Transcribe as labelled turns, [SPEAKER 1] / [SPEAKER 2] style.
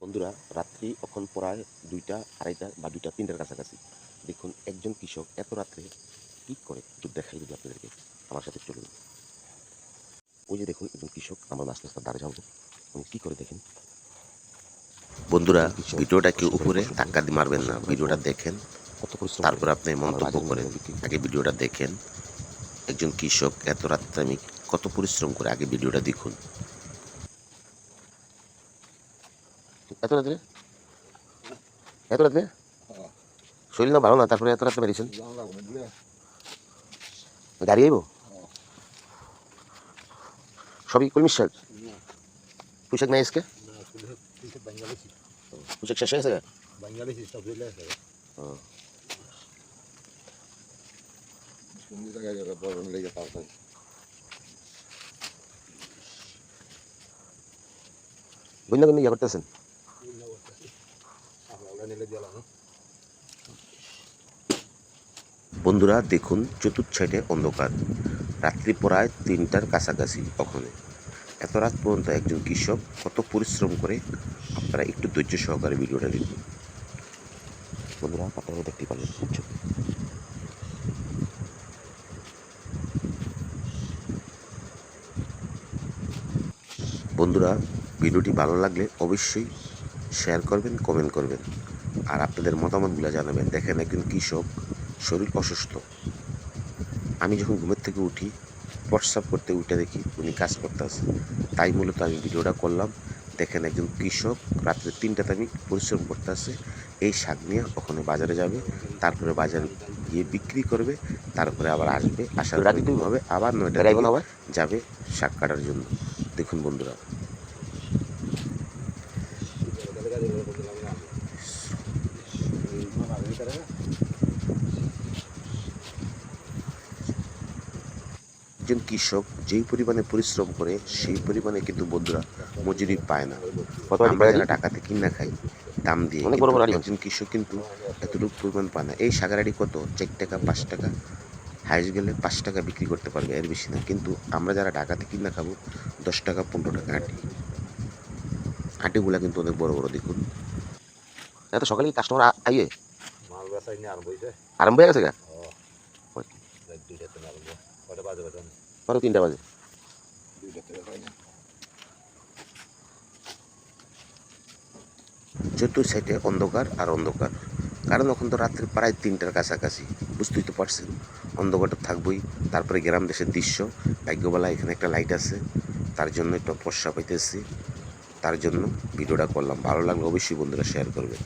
[SPEAKER 1] বন্ধুরা রাত্রি এখন প্রায় 2টা 2:30 বা 2টা 3টার কাছাকাছি। দেখুন একজন কৃষক এত রাত্রে কি করে একটু দেখাই যদি আপনাদেরকে, আমার সাথে চলুন। ওই যে দেখুন একজন কৃষক, আমরা আস্তে আস্তে দাঁড়িয়ে যাবো, উনি কি করে দেখেন।
[SPEAKER 2] বন্ধুরা
[SPEAKER 1] কৃষক
[SPEAKER 2] ভিডিওটাকে
[SPEAKER 1] কষ্ট করে
[SPEAKER 2] উপরে
[SPEAKER 1] ফসল
[SPEAKER 2] ধাক্কা দিয়ে মারবেন না,
[SPEAKER 1] ফসল করার
[SPEAKER 2] ভিডিওটা
[SPEAKER 1] পর
[SPEAKER 2] দেখেন
[SPEAKER 1] কত পরিশ্রম করে
[SPEAKER 2] তারপর আপনি
[SPEAKER 1] আবার
[SPEAKER 2] মন্তব্য
[SPEAKER 1] বাজারের
[SPEAKER 2] করেন।
[SPEAKER 1] মধ্যে বিক্রি করে।
[SPEAKER 2] আগে ভিডিওটা দেখেন, একজন কৃষক এত রাত্রে আমি কত পরিশ্রম করে, আগে ভিডিওটা দেখুন।
[SPEAKER 1] এত রাত্রে এত রাত্রে শরীর না ভালো না, তারপরে এত রাত্রে বেরিয়েছেন, গাড়ি আইব সবই কলমির শাক, পুঁইশাক নাই আজকে, পুঁইশাক শেষ হয়ে গেছে। বন্যা কিন্তু ইয়া করতেছেন।
[SPEAKER 2] বন্ধুরা দেখুন চতুর্থ সাইডে অন্ধকার, রাত্রি প্রায় 3টার কাছাকাছি। ওখানে এত রাত পর্যন্ত একজন কৃষক কত পরিশ্রম করে, আপনারা একটু ধৈর্য সহকারে ভিডিওটা দেখুন।
[SPEAKER 1] বন্ধুরা আপনারা দেখতে পারলেন, বুঝছো?
[SPEAKER 2] বন্ধুরা ভিডিওটি ভালো লাগলে অবশ্যই শেয়ার করবেন, কমেন্ট করবেন, আর আপনাদের মতামতগুলো জানাবেন। দেখেন একজন কৃষক, শরীর অসুস্থ, আমি যখন ঘুমের থেকে উঠি প্রস্রাব করতে উঠে দেখি উনি কাজ করতে আছে, তাই মূলত আমি ভিডিওটা করলাম। দেখেন একজন কৃষক রাত্রে 3টাতে আমি পরিশ্রম করতে আছে, এই শাক নিয়ে ওখানে বাজারে যাবে, তারপরে বাজারে গিয়ে বিক্রি করবে, তারপরে আবার আসবে, আসার পরে ঘুম হবে, আবার 9টার দিকে যাবে শাক কাটার জন্য। দেখুন বন্ধুরা, একজন কৃষক যেই পরিমাণে পরিশ্রম করে সেই পরিমাণে কিন্তু বন্ধুরা মজুরি পায় না। আমরা যারা টাকাতে কিনা খাই দাম দিয়ে, একজন কৃষক কিন্তু এতটুকু পরিমাণ পায় না। এই শাকারাটি কত 4 টাকা 5 টাকা, হাইস্ট গেলে 5 টাকা বিক্রি করতে পারবে, এর বেশি না। কিন্তু আমরা যারা ঢাকাতে কিনা খাবো 10 টাকা 15 টাকা আটি, আটিগুলা কিন্তু অনেক বড় বড়। দেখুন
[SPEAKER 1] এত সকালে কাস্টমার আইয়ে আরম্ভ হয়ে গেছে গা, পরে 3টা বাজে।
[SPEAKER 2] চতুর্থ সাইডে অন্ধকার আর অন্ধকার, কারণ এখন তো রাত্রি প্রায় 3টার কাছাকাছি, বুঝতেই তো পারছেন অন্ধকারটা থাকবই। তারপরে গ্রাম দেশের দৃশ্য, ভাগ্যবেলা এখানে একটা লাইট আছে, তার জন্য একটু ফর্সা পাইতেছি, তার জন্য ভিডিওটা করলাম। ভালো লাগলে অবশ্যই বন্ধুরা শেয়ার করবে।